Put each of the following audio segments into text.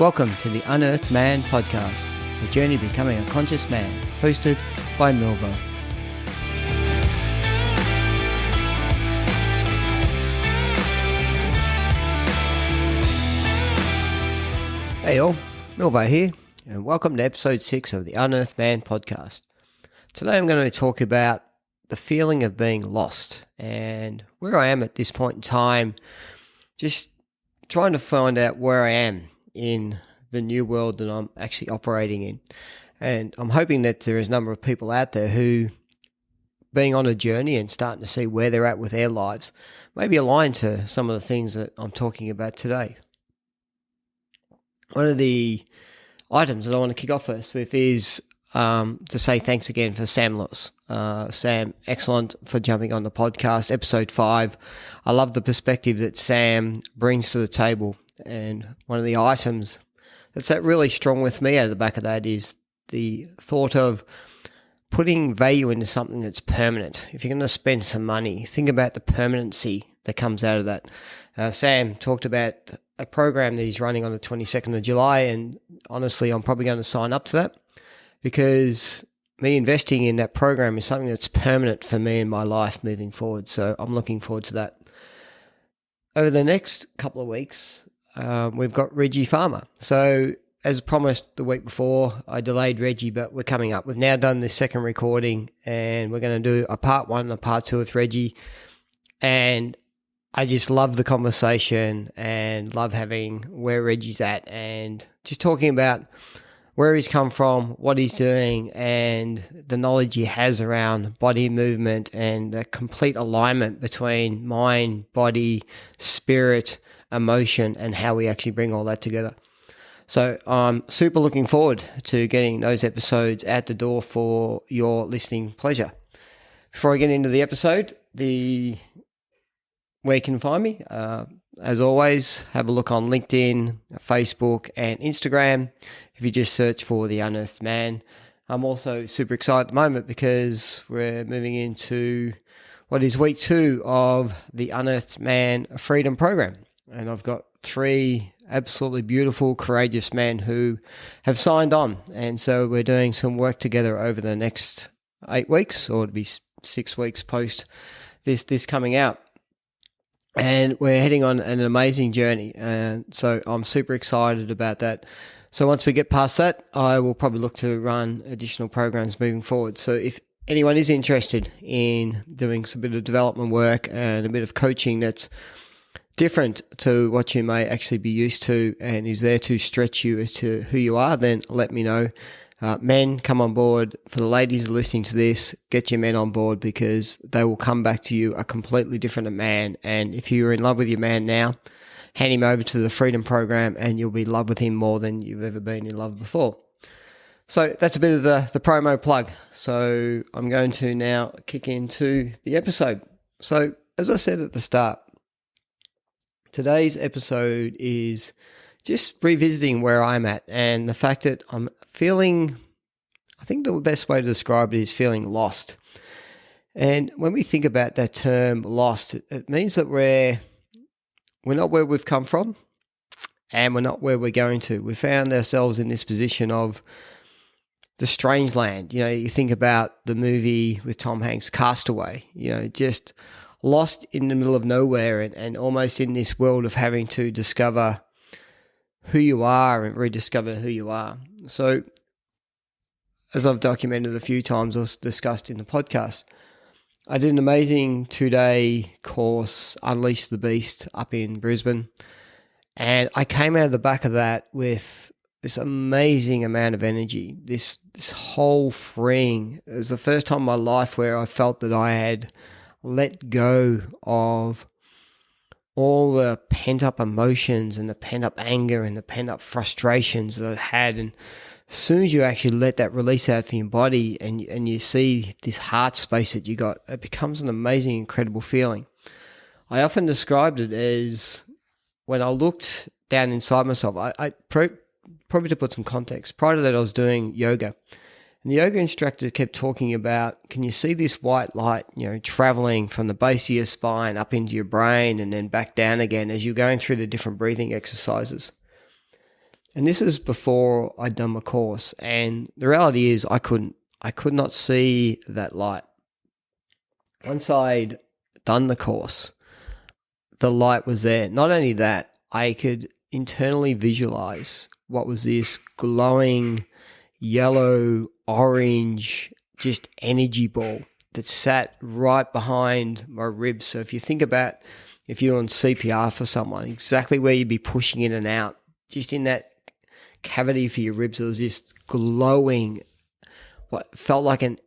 Welcome to the Unearthed Man podcast, the journey to becoming a conscious man, hosted by Milvo. Hey all, Milvo here, and welcome to episode 6 of the Unearthed Man podcast. Today I'm going to talk about the feeling of being lost and where I am at this point in time, just trying to find out where I am in the new world that I'm actually operating in. And I'm hoping that there is a number of people out there who, being on a journey and starting to see where they're at with their lives, maybe align to some of the things that I'm talking about today. One of the items that I want to kick off first with is to say thanks again for Sam Lewis. Sam, excellent for jumping on the podcast, episode 5. I love the perspective that Sam brings to the table. And one of the items that's really strong with me out of the back of that is the thought of putting value into something that's permanent. If you're going to spend some money, think about the permanency that comes out of that. Sam talked about a program that he's running on the 22nd of July, and honestly, I'm probably going to sign up to that because me investing in that program is something that's permanent for me in my life moving forward. So I'm looking forward to that. Over the next couple of weeks, we've got Reggie Farmer. So as promised the week before, I delayed Reggie, but we're coming up. We've now done the second recording and we're going to do a part 1 and a part 2 with Reggie. And I just love the conversation and love having where Reggie's at and just talking about where he's come from, what he's doing, and the knowledge he has around body movement and the complete alignment between mind, body, spirit, emotion, and how we actually bring all that together. So I'm super looking forward to getting those episodes out the door for your listening pleasure. Before I get into the episode, where you can find me, as always, have a look on LinkedIn, Facebook, and Instagram. If you just search for The Unearthed Man. I'm also super excited at the moment because we're moving into what is week 2 of the Unearthed Man Freedom Program. And I've got 3 absolutely beautiful, courageous men who have signed on. And so we're doing some work together over the next 8 weeks, or it'll be 6 weeks post this coming out. And we're heading on an amazing journey. And so I'm super excited about that. So once we get past that, I will probably look to run additional programs moving forward. So if anyone is interested in doing some bit of development work and a bit of coaching that's different to what you may actually be used to and is there to stretch you as to who you are, then let me know. Men, come on board. For the ladies listening to this, get your men on board because they will come back to you a completely different man. And if you're in love with your man now, hand him over to the Freedom Program and you'll be in love with him more than you've ever been in love before. So that's a bit of the promo plug. So I'm going to now kick into the episode. So as I said at the start, today's episode is just revisiting where I'm at and the fact that I'm feeling, I think the best way to describe it is feeling lost. And when we think about that term lost, it means that we're not where we've come from and we're not where we're going to. We found ourselves in this position of the strange land. You know, you think about the movie with Tom Hanks, Castaway, just lost in the middle of nowhere and almost in this world of having to discover who you are and rediscover who you are. So as I've documented a few times or discussed in the podcast, I did an amazing 2-day course, Unleash the Beast, up in Brisbane. And I came out of the back of that with this amazing amount of energy, this whole freeing. It was the first time in my life where I felt that I had let go of all the pent-up emotions and the pent-up anger and the pent-up frustrations that I had. And as soon as you actually let that release out from your body and you see this heart space that you got, it becomes an amazing, incredible feeling. I often described it as when I looked down inside myself, I probably to put some context, prior to that I was doing yoga. And the yoga instructor kept talking about, can you see this white light, traveling from the base of your spine up into your brain and then back down again as you're going through the different breathing exercises. And this is before I'd done my course. And the reality is I could not see that light. Once I'd done the course, the light was there. Not only that, I could internally visualize what was this glowing yellow, orange, just energy ball that sat right behind my ribs. So if you think about if you're on CPR for someone, exactly where you'd be pushing in and out, just in that cavity for your ribs, it was just glowing, what felt like an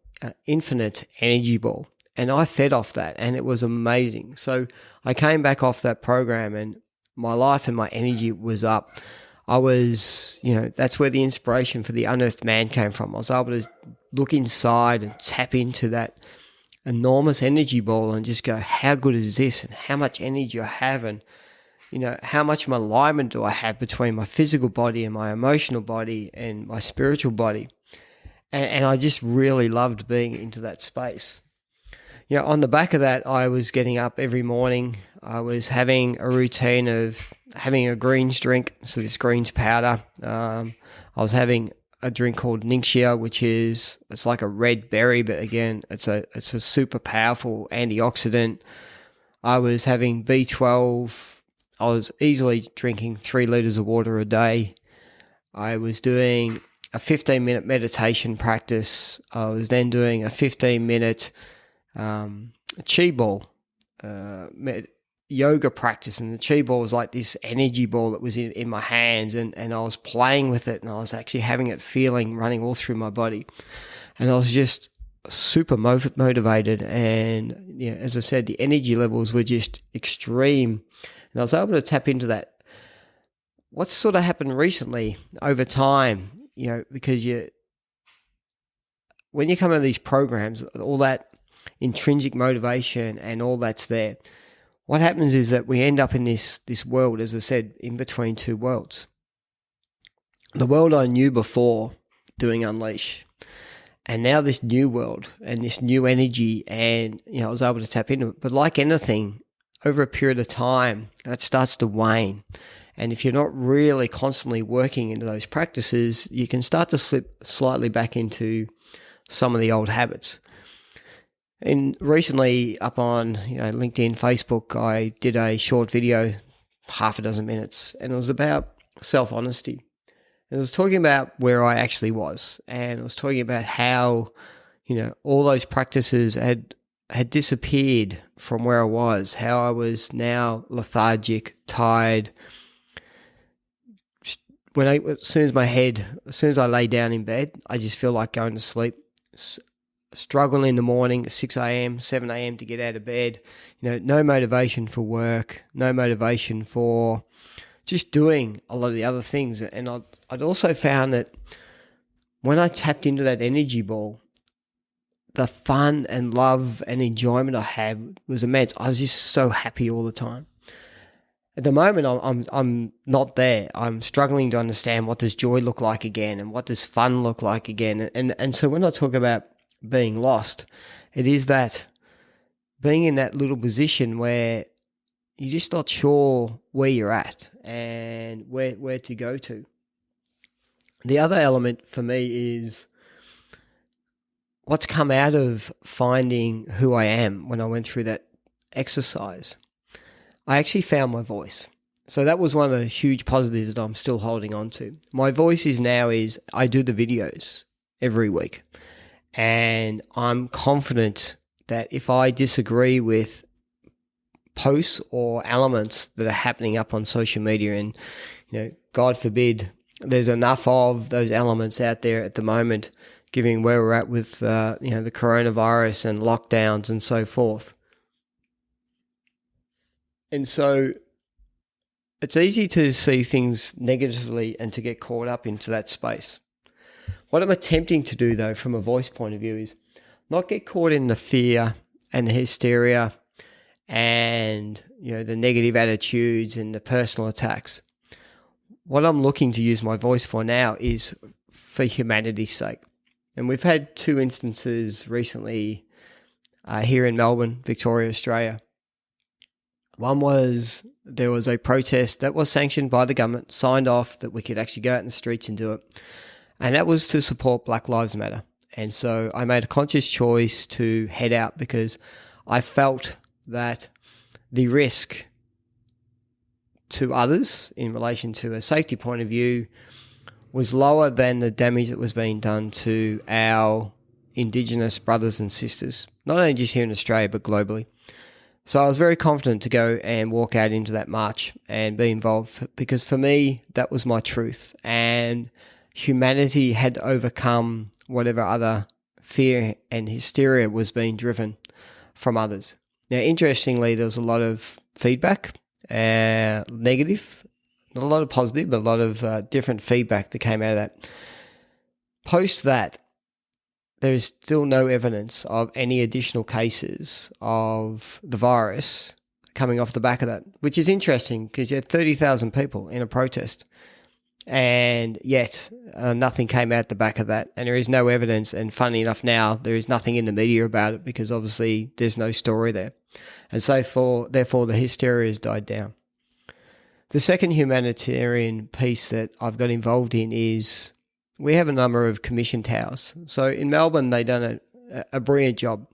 infinite energy ball. And I fed off that, and it was amazing. So I came back off that program, and my life and my energy was up. I was, that's where the inspiration for the Unearthed Man came from. I was able to look inside and tap into that enormous energy ball and just go, how good is this, and how much energy I have, and how much of alignment do I have between my physical body and my emotional body and my spiritual body. And I just really loved being into that space. On the back of that, I was getting up every morning. I was having a routine of having a greens drink, so this greens powder. I was having a drink called Ningxia, it's like a red berry, but again, it's a super powerful antioxidant. I was having B12. I was easily drinking 3 liters of water a day. I was doing a 15-minute meditation practice. I was then doing a 15-minute chi ball yoga practice, and the chi ball was like this energy ball that was in my hands, and I was playing with it, and I was actually having it feeling running all through my body, and I was just super motivated, and as I said, the energy levels were just extreme, and I was able to tap into that. What's sort of happened recently over time, because when you come into these programs, all that intrinsic motivation and all that's there, what happens is that we end up in this world, as I said, in between two worlds. The world I knew before doing Unleash, and now this new world and this new energy, and I was able to tap into it. But like anything, over a period of time, that starts to wane. And if you're not really constantly working into those practices, you can start to slip slightly back into some of the old habits. And recently up on LinkedIn, Facebook, I did a short video, half a dozen minutes, and it was about self-honesty. And it was talking about where I actually was, and it was talking about how, all those practices had disappeared from where I was, how I was now lethargic, tired. As soon as I lay down in bed, I just feel like going to sleep. Struggle in the morning, 6 a.m., 7 a.m. to get out of bed, no motivation for work, no motivation for just doing a lot of the other things. And I'd also found that when I tapped into that energy ball, the fun and love and enjoyment I had was immense. I was just so happy all the time. At the moment, I'm not there. I'm struggling to understand what does joy look like again, and what does fun look like again. And so when I talk about being lost, it is that being in that little position where you're just not sure where you're at and where to go to. The other element for me is what's come out of finding who I am when I went through that exercise. I actually found my voice. So that was one of the huge positives that I'm still holding on to. My voice is I do the videos every week. And I'm confident that if I disagree with posts or elements that are happening up on social media, and God forbid there's enough of those elements out there at the moment, given where we're at with the coronavirus and lockdowns and so forth. And so it's easy to see things negatively and to get caught up into that space. What I'm attempting to do, though, from a voice point of view, is not get caught in the fear and the hysteria and the negative attitudes and the personal attacks. What I'm looking to use my voice for now is for humanity's sake. And we've had 2 instances recently here in Melbourne, Victoria, Australia. One was there was a protest that was sanctioned by the government, signed off, that we could actually go out in the streets and do it. And that was to support Black Lives Matter. And so I made a conscious choice to head out because I felt that the risk to others in relation to a safety point of view was lower than the damage that was being done to our Indigenous brothers and sisters, not only just here in Australia, but globally. So I was very confident to go and walk out into that march and be involved because for me, that was my truth. And humanity had to overcome whatever other fear and hysteria was being driven from others. Now, interestingly, there was a lot of feedback, negative, not a lot of positive, but a lot of different feedback that came out of that. Post that, there is still no evidence of any additional cases of the virus coming off the back of that, which is interesting because you had 30,000 people in a protest and yet nothing came out the back of that. And there is no evidence. And funny enough now, there is nothing in the media about it because obviously there's no story there. And so therefore the hysteria has died down. The second humanitarian piece that I've got involved in is we have a number of commission towers. So in Melbourne, they've done a brilliant job.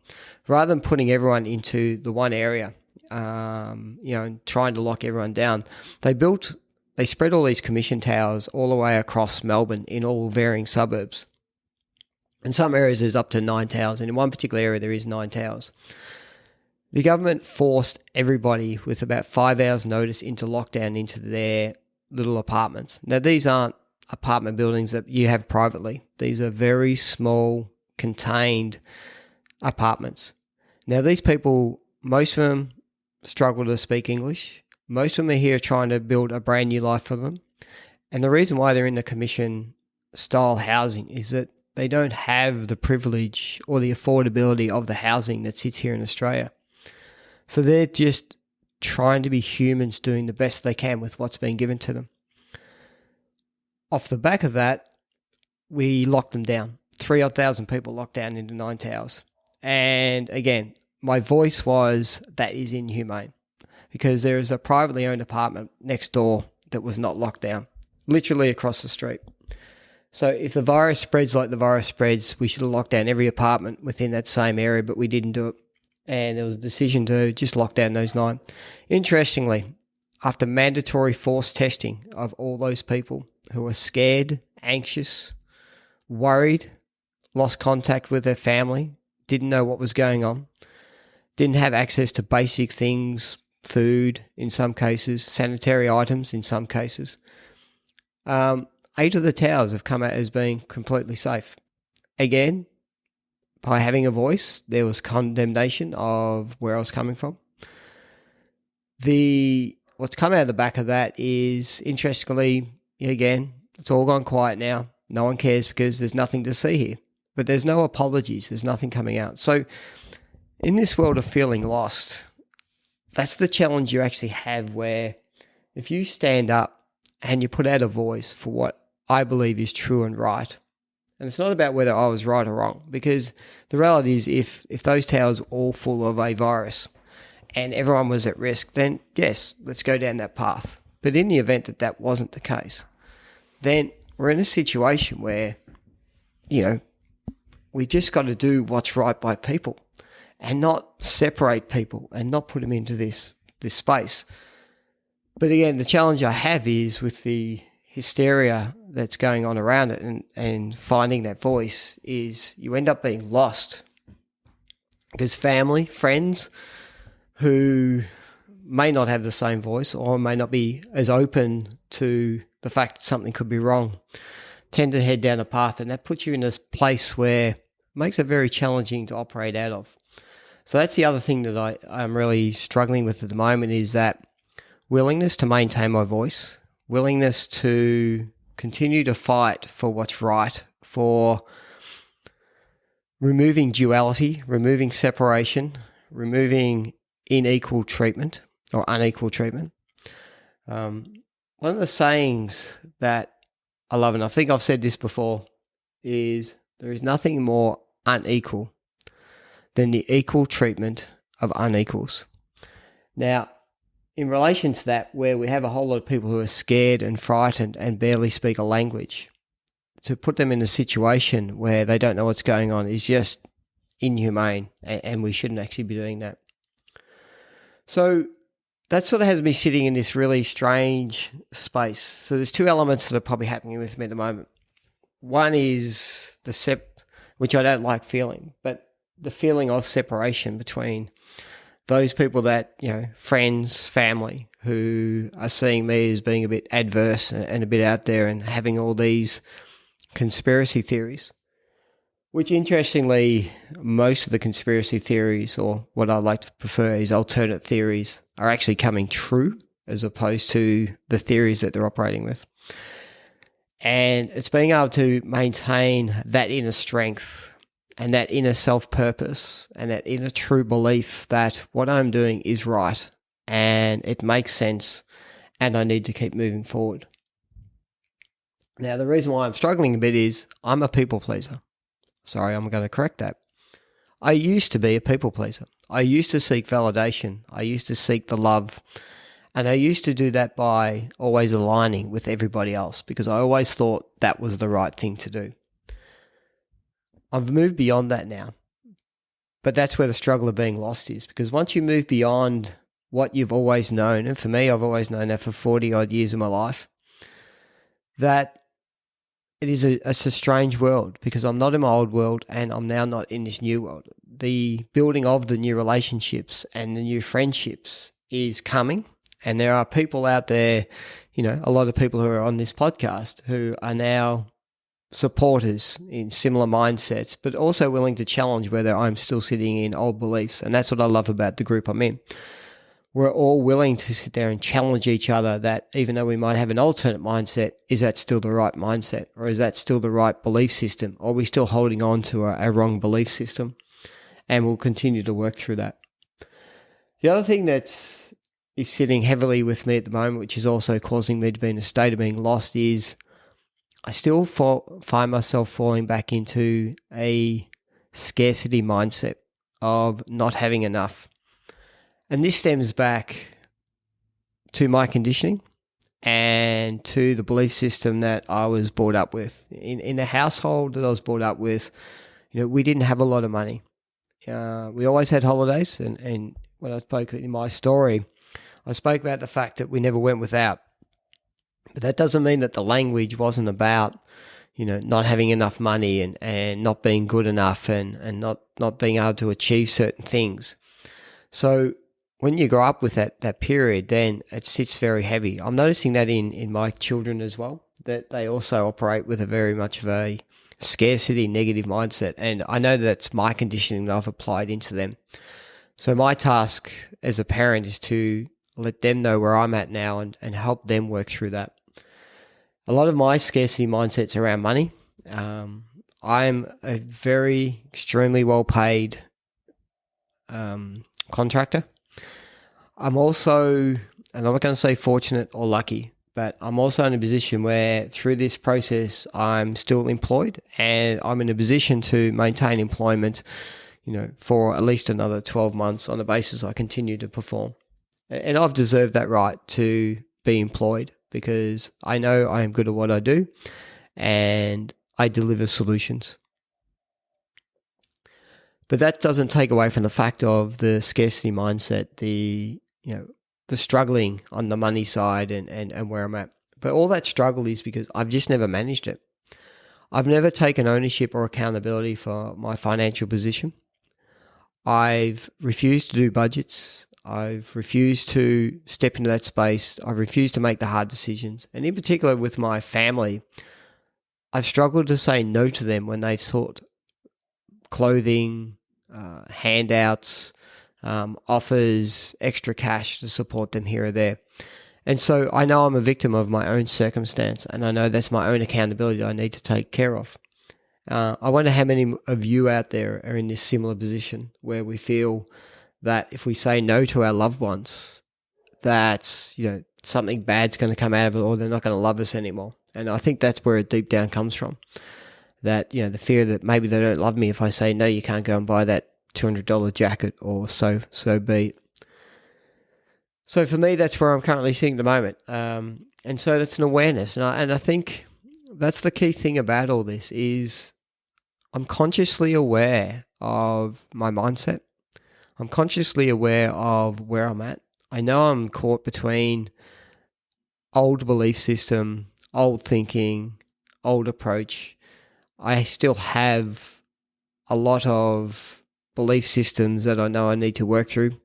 Rather than putting everyone into the one area, and trying to lock everyone down, they spread all these commission towers all the way across Melbourne in all varying suburbs. In some areas, there's up to 9 towers, and in one particular area, there is 9 towers. The government forced everybody with about 5 hours' notice into lockdown into their little apartments. Now, these aren't apartment buildings that you have privately. These are very small, contained apartments. Now, these people, most of them struggle to speak English. Most of them are here trying to build a brand new life for them. And the reason why they're in the commission style housing is that they don't have the privilege or the affordability of the housing that sits here in Australia. So they're just trying to be humans doing the best they can with what's being given to them. Off the back of that, we locked them down. 3,000 people locked down into 9 towers. And again, my voice was, that is inhumane. Because there is a privately owned apartment next door that was not locked down, literally across the street. So if the virus spreads like the virus spreads, we should have locked down every apartment within that same area, but we didn't do it. And there was a decision to just lock down those 9. Interestingly, after mandatory forced testing of all those people who were scared, anxious, worried, lost contact with their family, didn't know what was going on, didn't have access to basic things, food in some cases, sanitary items in some cases. 8 of the towers have come out as being completely safe. Again, by having a voice, there was condemnation of where I was coming from. What's come out of the back of that is, interestingly, again, it's all gone quiet now. No one cares because there's nothing to see here. But there's no apologies. There's nothing coming out. So in this world of feeling lost, that's the challenge you actually have, where if you stand up and you put out a voice for what I believe is true and right, and it's not about whether I was right or wrong, because the reality is if those towers were all full of a virus and everyone was at risk, then yes, let's go down that path. But in the event that that wasn't the case, then we're in a situation where, we just got to do what's right by people and not separate people and not put them into this space. But again, the challenge I have is with the hysteria that's going on around it and finding that voice is you end up being lost because family, friends who may not have the same voice or may not be as open to the fact that something could be wrong tend to head down a path, and that puts you in this place where it makes it very challenging to operate out of. So that's the other thing that I'm really struggling with at the moment, is that willingness to maintain my voice, willingness to continue to fight for what's right, for removing duality, removing separation, removing unequal treatment. One of the sayings that I love, and I think I've said this before, is there is nothing more unequal than the equal treatment of unequals. Now, in relation to that, where we have a whole lot of people who are scared and frightened and barely speak a language, to put them in a situation where they don't know what's going on is just inhumane, and we shouldn't actually be doing that. So that sort of has me sitting in this really strange space. So there's two elements that are probably happening with me at the moment. One is which I don't like feeling, but the feeling of separation between those people that, friends, family, who are seeing me as being a bit adverse and a bit out there and having all these conspiracy theories, which interestingly, most of the conspiracy theories, or what I like to prefer is alternate theories, are actually coming true as opposed to the theories that they're operating with. And it's being able to maintain that inner strength and that inner self-purpose and that inner true belief that what I'm doing is right and it makes sense and I need to keep moving forward. Now, the reason why I'm struggling a bit is I'm a people pleaser. Sorry, I'm going to correct that. I used to be a people pleaser. I used to seek validation. I used to seek the love. And I used to do that by always aligning with everybody else because I always thought that was the right thing to do. I've moved beyond that now. But that's where the struggle of being lost is, because once you move beyond what you've always known, and for me, I've always known that for 40 odd years of my life, that it's a strange world because I'm not in my old world and I'm now not in this new world. The building of the new relationships and the new friendships is coming, and there are people out there, a lot of people who are on this podcast who are now supporters in similar mindsets, but also willing to challenge whether I'm still sitting in old beliefs. And that's what I love about the group I'm in. We're all willing to sit there and challenge each other that even though we might have an alternate mindset, is that still the right mindset? Or is that still the right belief system? Or are we still holding on to a wrong belief system? And we'll continue to work through that. The other thing that is sitting heavily with me at the moment, which is also causing me to be in a state of being lost, is I still find myself falling back into a scarcity mindset of not having enough. And this stems back to my conditioning and to the belief system that I was brought up with. In the household that I was brought up with, we didn't have a lot of money. We always had holidays. And when I spoke in my story, I spoke about the fact that we never went without. But that doesn't mean that the language wasn't about, not having enough money and not being good enough and not being able to achieve certain things. So when you grow up with that period, then it sits very heavy. I'm noticing that in my children as well, that they also operate with a very much of a scarcity, negative mindset. And I know that's my conditioning that I've applied into them. So my task as a parent is to let them know where I'm at now and help them work through that. A lot of my scarcity mindset's around money. I'm a very extremely well-paid contractor. I'm also, and I'm not going to say fortunate or lucky, but I'm also in a position where through this process, I'm still employed and I'm in a position to maintain employment, for at least another 12 months on a basis I continue to perform. And I've deserved that right to be employed because I know I am good at what I do and I deliver solutions. But that doesn't take away from the fact of the scarcity mindset, the struggling on the money side and where I'm at. But all that struggle is because I've just never managed it. I've never taken ownership or accountability for my financial position. I've refused to do budgets. I've refused to step into that space. I've refused to make the hard decisions. And in particular with my family, I've struggled to say no to them when they've sought clothing, handouts, offers, extra cash to support them here or there. And so I know I'm a victim of my own circumstance, and I know that's my own accountability I need to take care of. I wonder how many of you out there are in this similar position where we feel that if we say no to our loved ones, that's, something bad's going to come out of it or they're not going to love us anymore. And I think that's where it deep down comes from. That, the fear that maybe they don't love me if I say, no, you can't go and buy that $200 jacket or so be it. So for me, that's where I'm currently sitting at the moment. And so that's an awareness. And I think that's the key thing about all this is I'm consciously aware of my mindset. I'm consciously aware of where I'm at. I know I'm caught between old belief system, old thinking, old approach. I still have a lot of belief systems that I know I need to work through.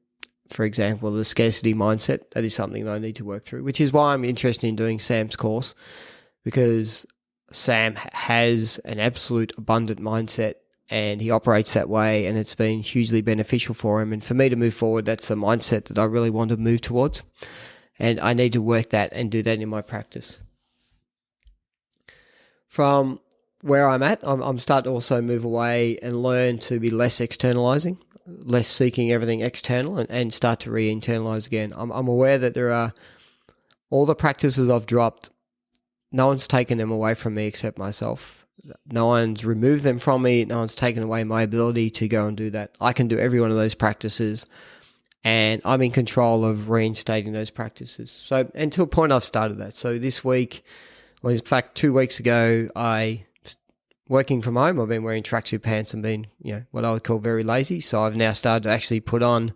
For example, the scarcity mindset, that is something that I need to work through, which is why I'm interested in doing Sam's course, because Sam has an absolute abundant mindset and he operates that way, and it's been hugely beneficial for him. And for me to move forward, that's a mindset that I really want to move towards. And I need to work that and do that in my practice. From where I'm at, I'm starting to also move away and learn to be less externalizing, less seeking everything external, and start to re-internalize again. I'm aware that there are all the practices I've dropped, no one's taken them away from me except myself. No one's removed them from me. No one's taken away my ability to go and do that. I can do every one of those practices, and I'm in control of reinstating those practices. So, and to a point, I've started that. So this week, well, in fact, 2 weeks ago, working from home, I've been wearing tracksuit pants and been, what I would call very lazy. So I've now started to actually put on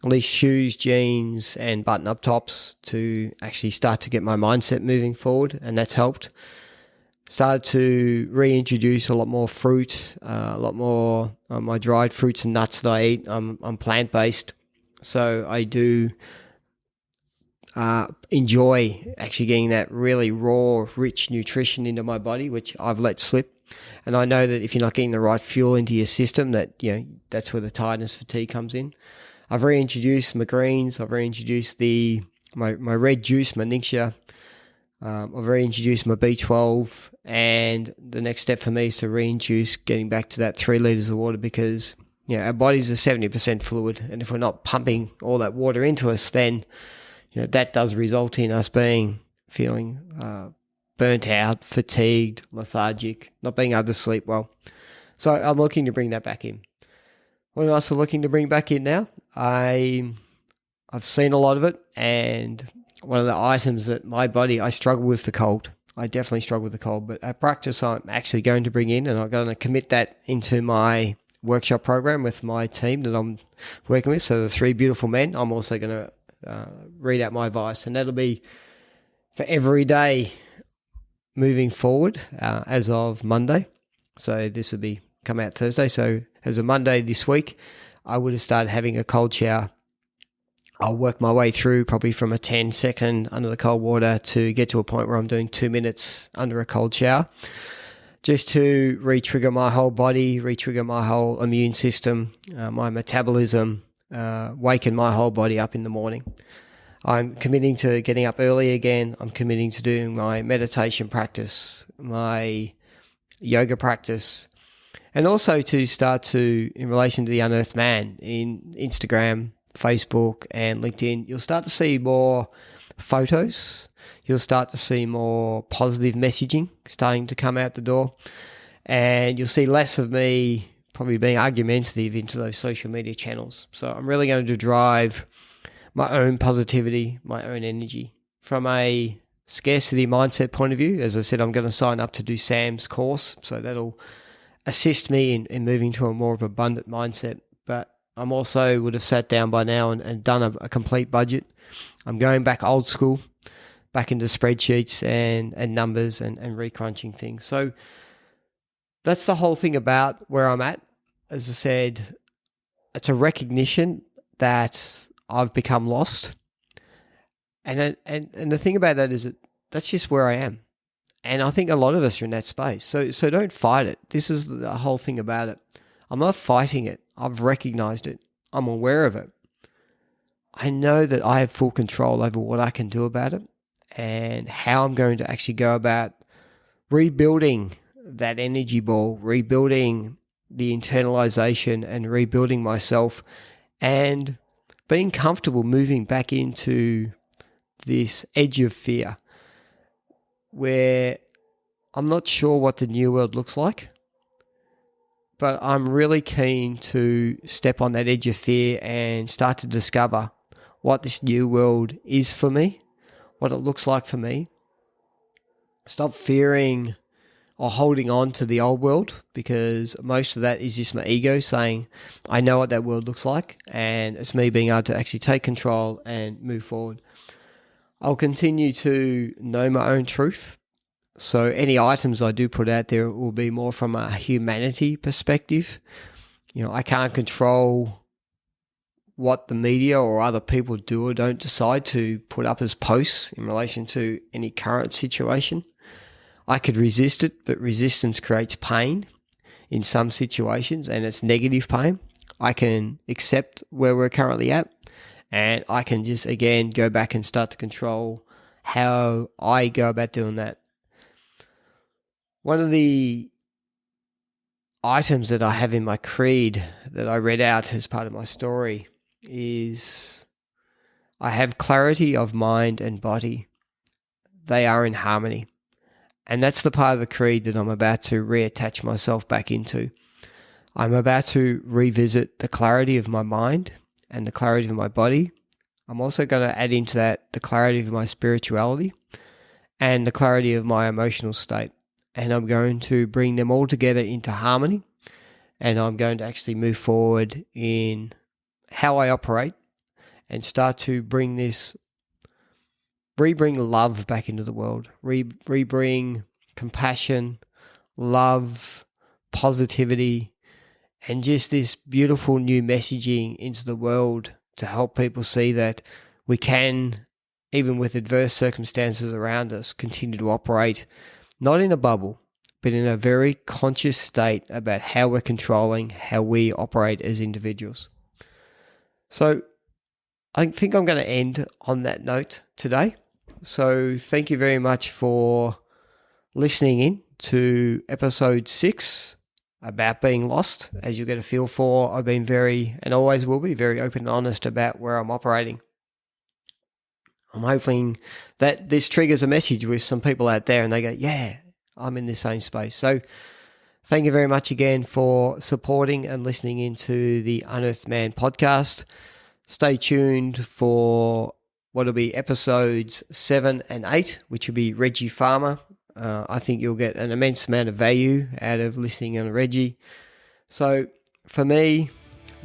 at least shoes, jeans, and button-up tops to actually start to get my mindset moving forward, and that's helped. Started to reintroduce a lot more fruit, a lot more my dried fruits and nuts that I eat. I'm plant-based, so I do enjoy actually getting that really raw, rich nutrition into my body, which I've let slip. And I know that if you're not getting the right fuel into your system, that that's where the tiredness, fatigue comes in. I've reintroduced my greens. I've reintroduced my red juice, my Ningxia. I've reintroduced my B12, and the next step for me is to reintroduce getting back to that 3 litres of water, because our bodies are 70% fluid, and if we're not pumping all that water into us, then that does result in us feeling burnt out, fatigued, lethargic, not being able to sleep well. So I'm looking to bring that back in. What am I also looking to bring back in now? I've seen a lot of it, and one of the items that my body, I struggle with the cold. I definitely struggle with the cold, but a practice I'm actually going to bring in, and I'm going to commit that into my workshop program with my team that I'm working with. So the 3 beautiful men, I'm also going to read out my advice, and that'll be for every day moving forward as of Monday. So this will be come out Thursday. So as of Monday this week, I would have started having a cold shower. I'll work my way through probably from a 10-second under the cold water to get to a point where I'm doing 2 minutes under a cold shower, just to re-trigger my whole body, re-trigger my whole immune system, my metabolism, waken my whole body up in the morning. I'm committing to getting up early again. I'm committing to doing my meditation practice, my yoga practice, and also to start to, in relation to the Unearthed Man, in Instagram, Facebook, and LinkedIn, you'll start to see more photos. You'll start to see more positive messaging starting to come out the door, and you'll see less of me probably being argumentative into those social media channels. So I'm really going to drive my own positivity, my own energy. From a scarcity mindset point of view, as I said, I'm going to sign up to do Sam's course, so that'll assist me in moving to a more of abundant mindset. But I'm also would have sat down by now and done a complete budget. I'm going back old school, back into spreadsheets and numbers and recrunching things. So that's the whole thing about where I'm at. As I said, it's a recognition that I've become lost. And the thing about that is that that's just where I am. And I think a lot of us are in that space. So don't fight it. This is the whole thing about it. I'm not fighting it. I've recognized it. I'm aware of it. I know that I have full control over what I can do about it and how I'm going to actually go about rebuilding that energy ball, rebuilding the internalization and rebuilding myself, and being comfortable moving back into this edge of fear where I'm not sure what the new world looks like, but I'm really keen to step on that edge of fear and start to discover what this new world is for me, what it looks like for me. Stop fearing or holding on to the old world, because most of that is just my ego saying, I know what that world looks like, and it's me being able to actually take control and move forward. I'll continue to know my own truth. So any items I do put out there will be more from a humanity perspective. I can't control what the media or other people do or don't decide to put up as posts in relation to any current situation. I could resist it, but resistance creates pain in some situations, and it's negative pain. I can accept where we're currently at, and I can just, again, go back and start to control how I go about doing that. One of the items that I have in my creed that I read out as part of my story is I have clarity of mind and body. They are in harmony. And that's the part of the creed that I'm about to reattach myself back into. I'm about to revisit the clarity of my mind and the clarity of my body. I'm also going to add into that the clarity of my spirituality and the clarity of my emotional state. And I'm going to bring them all together into harmony. And I'm going to actually move forward in how I operate and start to bring love back into the world, rebring compassion, love, positivity, and just this beautiful new messaging into the world to help people see that we can, even with adverse circumstances around us, continue to operate not in a bubble, but in a very conscious state about how we're controlling how we operate as individuals. So I think I'm going to end on that note today. So thank you very much for listening in to episode 6 about being lost. As you'll get a feel for, I've been very, and always will be, very open and honest about where I'm operating. I'm hoping that this triggers a message with some people out there and they go, yeah, I'm in the same space. So thank you very much again for supporting and listening into the Unearthed Man podcast. Stay tuned for what will be episodes 7 and 8, which will be Reggie Farmer. I think you'll get an immense amount of value out of listening on Reggie. So for me,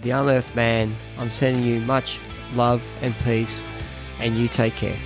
the Unearthed Man, I'm sending you much love and peace, and you take care.